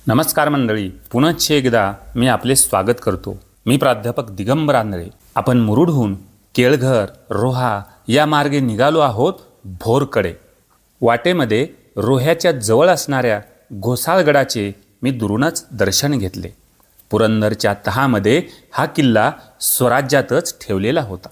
नमस्कार मंडळी, पुनश्च एकदा मी आपले स्वागत करतो। मी प्राध्यापक दिगंबर आंधळे। आपण मुरुडहून केळघर रोहा या मार्गे निघालो आहोत भोरकडे। वाटेमध्ये रोह्याच्या जवळ असणाऱ्या घोसाळगडाचे मी दुरूनच दर्शन घेतले। पुरंदरच्या तहामध्ये हा किल्ला स्वराज्यातच ठेवलेला होता।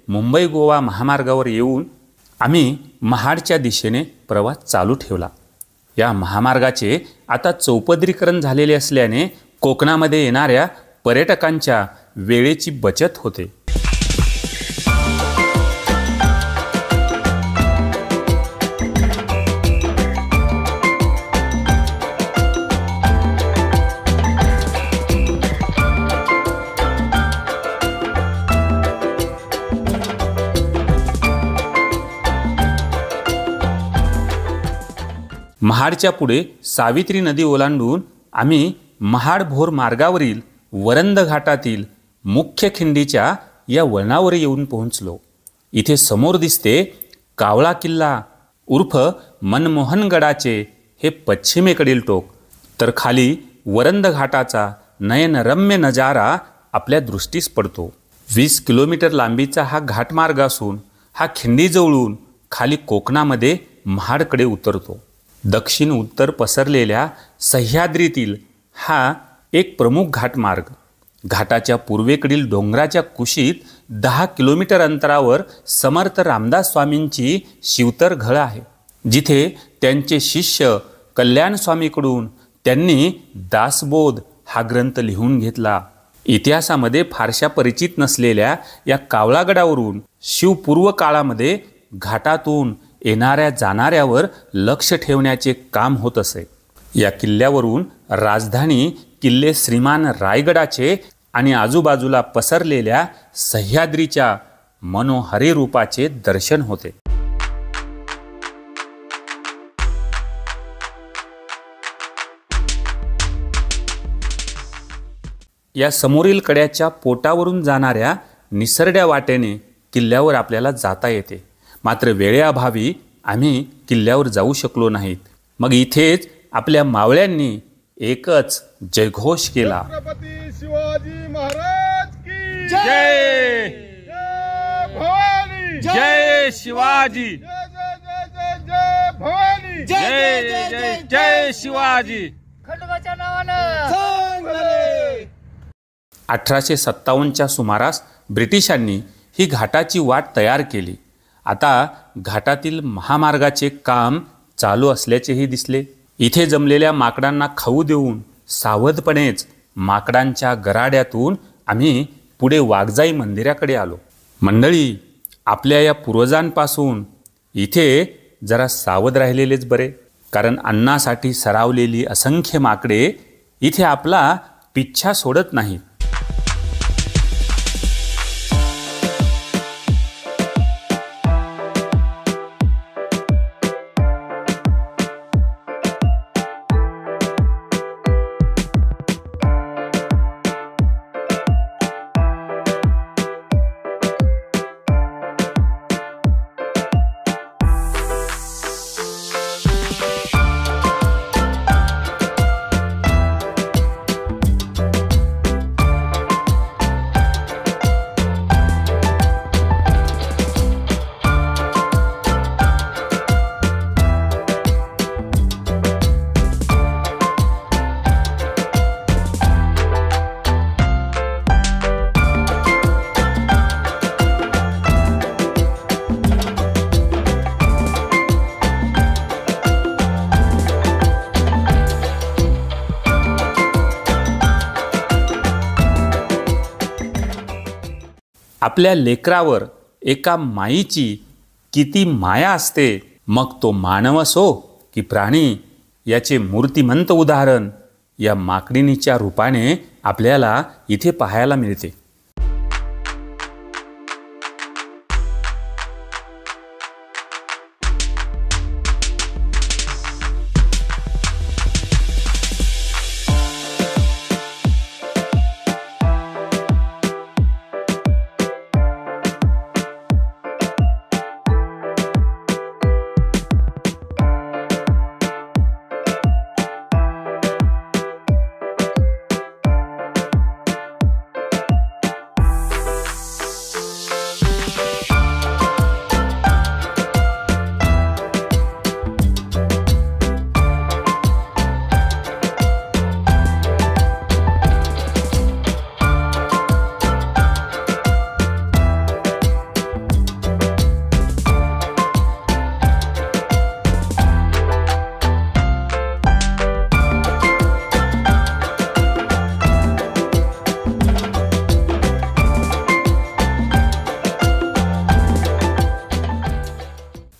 मुंबई गोवा महामार्गावर येऊन आम्ही महाडच्या दिशेने प्रवास चालू ठेवला। या महामार्गाचे आता चौपदरीकरण झालेले असल्याने कोकणामध्ये येणाऱ्या पर्यटकांच्या वेळेची बचत होते। महाडच्या पुढे सावित्री नदी ओलांडून आम्ही महाड भोर मार्गावरील वरंद घाटातील मुख्य खिंडीच्या या वळणावर येऊन पोहोचलो। इथे समोर दिसते कावळा किल्ला उर्फ मनमोहनगडाचे हे पश्चिमेकडील टोक, तर खाली वरंद घाटाचा नयनरम्य नजारा आपल्या दृष्टीस पडतो। 20 किलोमीटर लांबीचा हा घाटमार्ग असून हा खिंडीजवळून खाली कोकणामध्ये महाडकडे उतरतो। दक्षिण उत्तर पसरलेल्या सह्याद्रीतील हा एक प्रमुख घाटमार्ग। घाटाच्या पूर्वेकडील डोंगराच्या कुशीत 10 किलोमीटर अंतरावर समर्थ रामदास स्वामींची शिवतर घळ आहे, जिथे त्यांचे शिष्य कल्याण स्वामीकडून त्यांनी दासबोध हा ग्रंथ लिहून घेतला। इतिहासामध्ये फारशा परिचित नसलेल्या या कावळागडावरून शिवपूर्व काळामध्ये घाटातून येणाऱ्या जाणाऱ्यावर लक्ष ठेवण्याचे काम होत असे। या किल्ल्यावरून राजधानी किल्ले श्रीमान रायगडाचे आणि आजूबाजूला पसरलेल्या सह्याद्रीच्या मनोहरी रूपाचे दर्शन होते। या समोरील कड्याच्या पोटावरून जाणाऱ्या निसरड्या वाटेने किल्ल्यावर आपल्याला जाता येते, मात्र वेळेअभावी आम्ही किल्ल्यावर जाऊ शकलो नाहीत। मग इथेच आपल्या मावळ्यांनी एकच जयघोष केला, छत्रपती शिवाजी महाराज की जय जय भवानी, जय शिवाजी, जय जय जय जय जय भवानी, जय जय जय जय शिवाजी। खंडोबाच्या नावानं चांगले। 1857च्या सुमारास ब्रिटिशांनी ही घाटाची वाट तयार केली। आता घाटातील महामार्गाचे काम चालू असल्याचेही दिसले। इथे जमलेल्या माकडांना खाऊ देऊन सावधपणेच माकडांच्या गराड्यातून आम्ही पुढे वाघजाई मंदिराकडे आलो। मंडळी, आपल्या या पूर्वजांपासून इथे जरा सावध राहिलेलेच बरे, कारण अन्नासाठी सरावलेली असंख्य माकडे इथे आपला पिच्छा सोडत नाहीत। आपल्या लेकरावर एका माईची किती माया असते, मग तो मानव असो की प्राणी, याचे मूर्तिमंत उदाहरण या माकडिणीच्या रूपाने आपल्याला इथे पाहायला मिळते.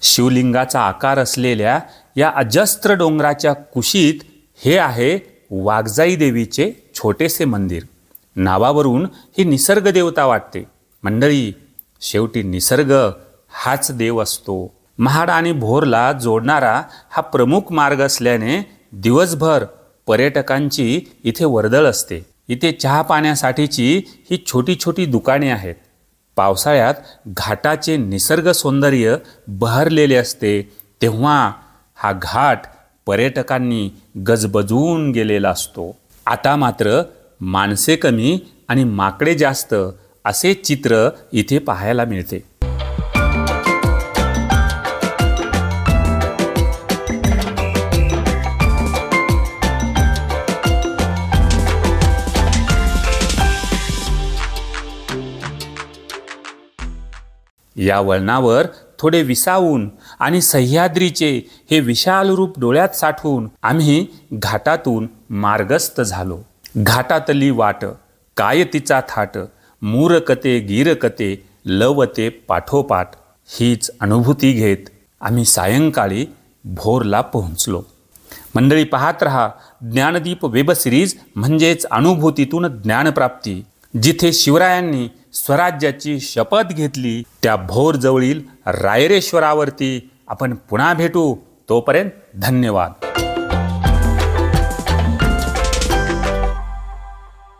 शिवलिंगाचा आकार असलेल्या या अजस्त्र डोंगराच्या कुशीत हे आहे वाघजाई देवीचे छोटेसे मंदिर. नावावरून ही निसर्ग देवता वाटते. मंडळी, शेवटी निसर्ग हाच देव असतो. महाड आणि भोरला जोडणारा हा प्रमुख मार्ग असल्याने दिवसभर पर्यटकांची इथे वर्दळ असते. इथे चहा पाण्यासाठीची ही छोटी छोटी दुकाने आहेत. पावसाळ्यात घाटाचे निसर्ग सौंदर्य बहरलेले असते, तेव्हा हा घाट पर्यटकांनी गजबजून गेलेला असतो. आता मात्र माणसे कमी आणि माकडे जास्त असे चित्र इथे पाहायला मिळते. या वळणावर थोडे विसावून आणि सह्याद्रीचे हे विशाल रूप डोळ्यात साठवून आम्ही घाटातून मार्गस्थ झालो. घाटातली वाट काय तिचा थाट, मूरकते गिरकते लवते पाठोपाठ, हीच अनुभूती घेत आम्ही सायंकाळी भोरला पोहोचलो. मंडळी, पाहत रहा ज्ञानदीप वेब सिरीज, म्हणजेच अनुभूतीतून ज्ञानप्राप्ती. जिथे शिवरायांनी स्वराज्याची शपथ घेतली त्या भोर जवळील रायरेश्वरावरती आपण पुन्हा भेटू. तोपर्यंत धन्यवाद.